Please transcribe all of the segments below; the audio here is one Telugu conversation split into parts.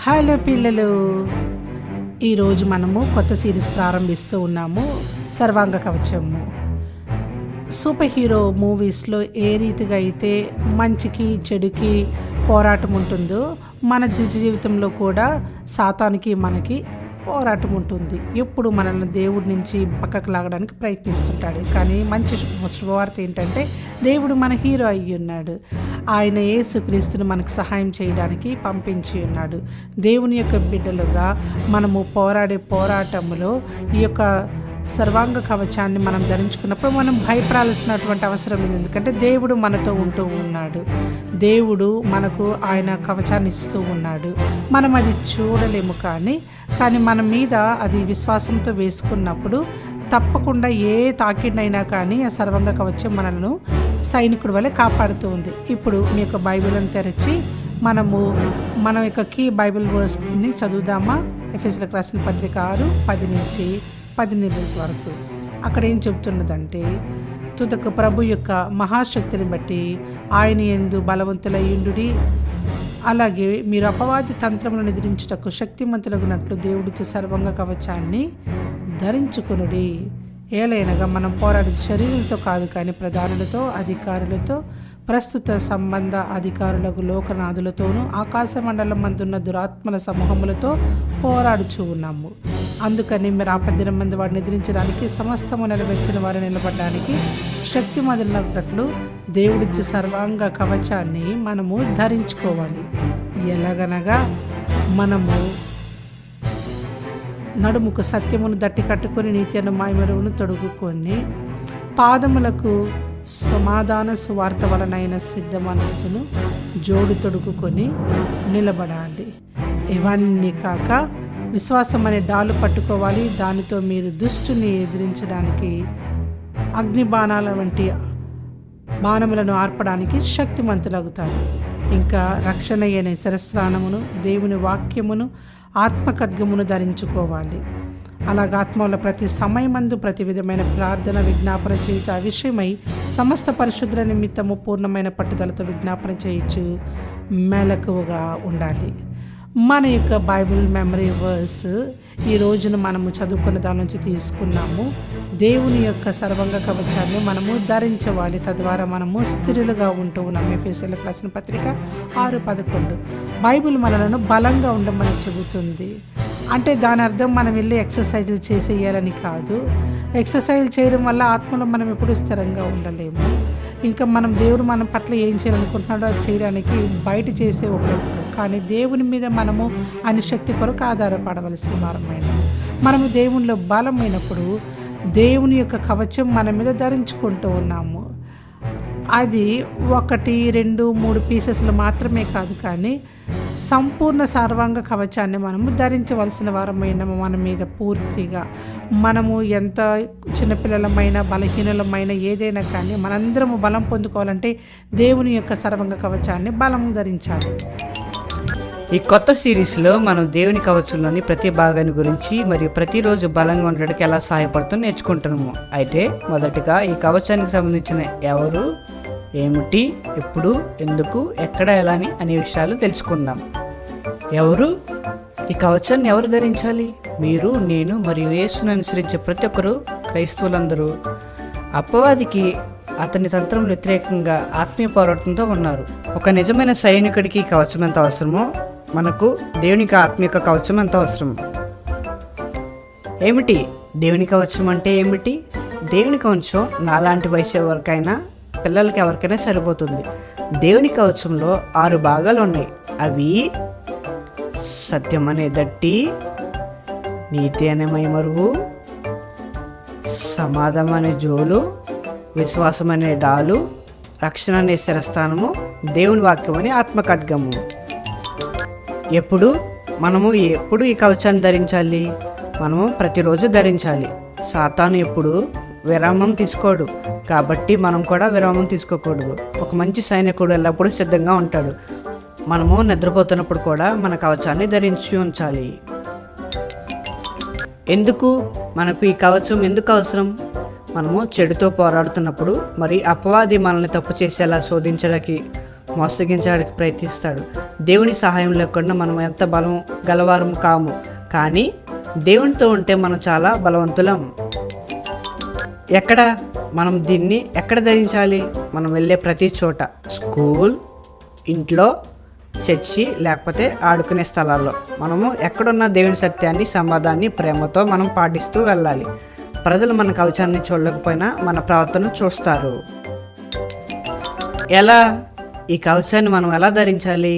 హలో పిల్లలు, ఈరోజు మనము కొత్త సిరీస్ ప్రారంభిస్తూ ఉన్నాము. సర్వాంగ కవచము. సూపర్ హీరో మూవీస్లో ఏ రీతిగా అయితే మంచికి చెడుకి పోరాటం ఉంటుందో, మన జీవితంలో కూడా సాతానికి మనకి పోరాటం ఉంటుంది. ఎప్పుడు మనల్ని దేవుడి నుంచి పక్కకు లాగడానికి ప్రయత్నిస్తుంటాడు. కానీ మంచి శుభవార్త ఏంటంటే, దేవుడు మన హీరో అయ్యి ఉన్నాడు. ఆయన యేసుక్రీస్తుని మనకు సహాయం చేయడానికి పంపించి ఉన్నాడు. దేవుని యొక్క బిడ్డలుగా మనము పోరాడే పోరాటంలో ఈ యొక్క సర్వాంగ కవచాన్ని మనం ధరించుకున్నప్పుడు మనం భయపడాల్సినటువంటి అవసరం లేదు. ఎందుకంటే దేవుడు మనతో ఉంటూ ఉన్నాడు. దేవుడు మనకు ఆయన కవచాన్ని ఇస్తూ ఉన్నాడు. మనం అది చూడలేము, కానీ మన మీద అది విశ్వాసంతో వేసుకున్నప్పుడు తప్పకుండా ఏ తాకిడినైనా కానీ ఆ సర్వాంగ కవచం మనల్ని సైనికుడి వలె కాపాడుతూ ఉంది. ఇప్పుడు మీ యొక్క బైబిల్ని తెరిచి మన యొక్క కీ బైబిల్ వర్స్ని చదువుదామా? ఎఫెసీయులకు రాసిన పత్రిక 6:10 నుంచి 18 వరకు. అక్కడ ఏం చెబుతున్నదంటే, తుదకు ప్రభు యొక్క మహాశక్తిని బట్టి ఆయన యందు బలవంతులయ్యుండుడి. అలాగే మీరు అపవాది తంత్రములను ఎదిరించుటకు శక్తిమంతులగునట్లు దేవుడిచ్చే సర్వాంగ కవచాన్ని ధరించుకునుడి. ఏలైనగా మనం పోరాడే శరీరులతో కాదు, కానీ ప్రధానులతో, అధికారులతో, ప్రస్తుత సంబంధ అధికారులకు, లోకనాథులతోనూ, ఆకాశ మండలం మందున్న దురాత్మల సమూహములతో పోరాడుచూ ఉన్నాము. అందుకని మీరు ఆపద్దినం మంది వాడిని ఎదిరించడానికి, సమస్తము నెరవేర్చిన వారు నిలబడడానికి శక్తి మొదలైనట్లు దేవుడిచ్చే సర్వాంగ కవచాన్ని మనము ధరించుకోవాలి. ఎలాగనగా మనము నడుముకు సత్యమును దట్టి కట్టుకొని, నీతి అను మాయమెరువును తొడుగుకొని, పాదములకు సమాధాన సువార్త వలనైన సిద్ధ మనస్సును జోడు తొడుగుకొని నిలబడాలి. ఇవన్నీ కాక విశ్వాసం అనే డాలు పట్టుకోవాలి. దానితో మీరు దుష్టుని ఎదిరించడానికి, అగ్ని బాణాల వంటి బాణములను ఆర్పడానికి శక్తిమంతులవుతారు. ఇంకా రక్షణ అనే శిరస్త్రాణమును, దేవుని వాక్యమును, ఆత్మఖడ్గమును ధరించుకోవాలి. అలాగ ఆత్మల ప్రతి సమయమందు ప్రతి విధమైన ప్రార్థన విజ్ఞాపన చేయొచ్చు. ఆ విషయమై సమస్త పరిశుద్ధుల నిమిత్తము పూర్ణమైన పట్టుదలతో విజ్ఞాపన చేయొచ్చు. మెలకువగా ఉండాలి. మన యొక్క బైబిల్ మెమరీ వర్స్ ఈ రోజున మనము చదువుకున్న దాని నుంచి తీసుకున్నాము. దేవుని యొక్క సర్వాంగ కవచాన్ని మనము ధరించవాలి. తద్వారా మనము స్థిరులుగా ఉంటూ ఉన్నాము. ఎఫెసీయులకు రాసిన పత్రిక 6:11. బైబిల్ మనలను బలంగా ఉండమని చెబుతుంది. అంటే దాని అర్థం మనం వెళ్ళి ఎక్సర్సైజులు చేసేయాలని కాదు. ఎక్సర్సైజ్ చేయడం వల్ల ఆత్మలో మనం ఎప్పుడు స్థిరంగా ఉండలేము. ఇంకా దేవుడు మన పట్ల ఏం చేయాలనుకుంటున్నాడో అది చేయడానికి బయట చేసే ఒకప్పుడు, కానీ దేవుని మీద మనము ఆయన శక్తి కొరకు ఆధారపడవలసిన వారమైన మనము దేవునిలో బలమైనప్పుడు దేవుని యొక్క కవచం మన మీద ధరించుకుంటూ ఉన్నాము. అది 1, 2, 3 పీసెస్లు మాత్రమే కాదు, కానీ సంపూర్ణ సర్వాంగ కవచాన్ని మనము ధరించవలసిన వారమైన మన మీద పూర్తిగా. మనము ఎంత చిన్నపిల్లలమైన, బలహీనలమైన, ఏదైనా కానీ మనందరము బలం పొందుకోవాలంటే దేవుని యొక్క సర్వాంగ కవచాన్ని బలం ధరించాలి. ఈ కొత్త సిరీస్లో మనం దేవుని కవచంలోని ప్రతి భాగాన్ని గురించి మరియు ప్రతిరోజు బలంగా ఉండడానికి ఎలా సహాయపడుతుందో నేర్చుకుంటున్నాము. అయితే మొదటిగా ఈ కవచానికి సంబంధించిన ఎవరు, ఏమిటి, ఎప్పుడు, ఎందుకు, ఎక్కడ, ఎలా అనే విషయాలు తెలుసుకుందాం. ఈ కవచాన్ని ఎవరు ధరించాలి? మీరు, నేను మరియు యేసును అనుసరించే ప్రతి ఒక్కరు, క్రైస్తవులందరూ అపవాదికి, అతని తంత్రం వ్యతిరేకంగా ఆత్మీయ పోరాటంతో ఉన్నారు. ఒక నిజమైన సైనికుడికి కవచం ఎంత అవసరమో మనకు దేవునికి ఆత్మీయ కవచం ఎంత అవసరం. ఏమిటి దేవుని కవచం అంటే ఏమిటి? దేవుని కవచం నాలాంటి వయసు ఎవరికైనా, పిల్లలకి ఎవరికైనా సరిపోతుంది. దేవుని కవచంలో 6 భాగాలు ఉన్నాయి. అవి సత్యం అనే దట్టి, నీతి అనే మైమరువు, సమాధానం అనే జోలు, విశ్వాసం అనే డాలు, రక్షణ అనే శిరస్థానము, దేవుని వాక్యం అనే ఆత్మఖడ్గము. ఎప్పుడు ఈ కవచాన్ని ధరించాలి? మనము ప్రతిరోజు ధరించాలి. సాతాను ఎప్పుడు విరామం తీసుకోడు, కాబట్టి మనం కూడా విరామం తీసుకోకూడదు. ఒక మంచి సైనికుడు ఎల్లప్పుడూ సిద్ధంగా ఉంటాడు. మనము నిద్రపోతున్నప్పుడు కూడా మన కవచాన్ని ధరించి ఉంచాలి. ఎందుకు మనకు ఈ కవచం ఎందుకు అవసరం? మనము చెడుతో పోరాడుతున్నప్పుడు, మరి అపవాది మనల్ని తప్పు చేసేలా శోధించడానికి మోసగించడానికి ప్రయత్నిస్తాడు. దేవుని సహాయం లేకుండా మనం ఎంత బలం గలవారం కాము, కానీ దేవునితో ఉంటే మనం చాలా బలవంతులం. మనం దీన్ని ఎక్కడ ధరించాలి? మనం వెళ్ళే ప్రతి చోట, స్కూల్, ఇంట్లో, చర్చి, లేకపోతే ఆడుకునే స్థలాల్లో మనము ఎక్కడున్న దేవుని సత్యాన్ని, సమాధాన్ని, ప్రేమతో మనం పాటిస్తూ వెళ్ళాలి. ప్రజలు మన కవచాన్ని చూడలేకపోయినా మన ప్రవర్తన చూస్తారు. ఈ కవచాన్ని మనం ఎలా ధరించాలి?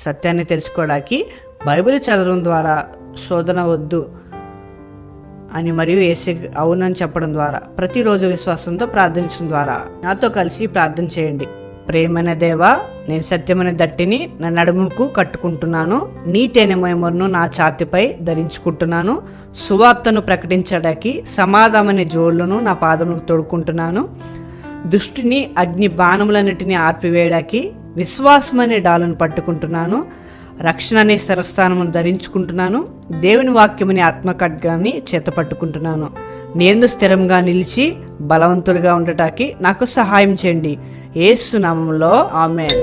సత్యాన్ని తెలుసుకోవడానికి బైబిల్ చదవడం ద్వారా, శోధన వద్దు అని మరియు యేసు అవునని చెప్పడం ద్వారా, ప్రతిరోజు విశ్వాసంతో ప్రార్థించడం ద్వారా నాతో కలిసి ప్రార్థన చేయండి. ప్రేమైన దేవా, నేను సత్యమైన దట్టిని నా నడుముకు కట్టుకుంటున్నాను, నీతి అనే మహిమను నా ఛాతిపై ధరించుకుంటున్నాను, సువార్తను ప్రకటించడానికి సమాధానమైన జోళ్లను నా పాదములకు తొడుక్కుంటున్నాను, దుష్టిని అగ్ని బాణములన్నిటిని ఆర్పివేయడానికి విశ్వాసమనే డాలను పట్టుకుంటున్నాను, రక్షణ అనే శిరస్థానమును ధరించుకుంటున్నాను, దేవుని వాక్యమని ఆత్మఖడ్గాన్ని చేతపట్టుకుంటున్నాను. నేను స్థిరంగా నిలిచి బలవంతుడిగా ఉండటానికి నాకు సహాయం చేయండి. యేసు నామములో ఆమేన్.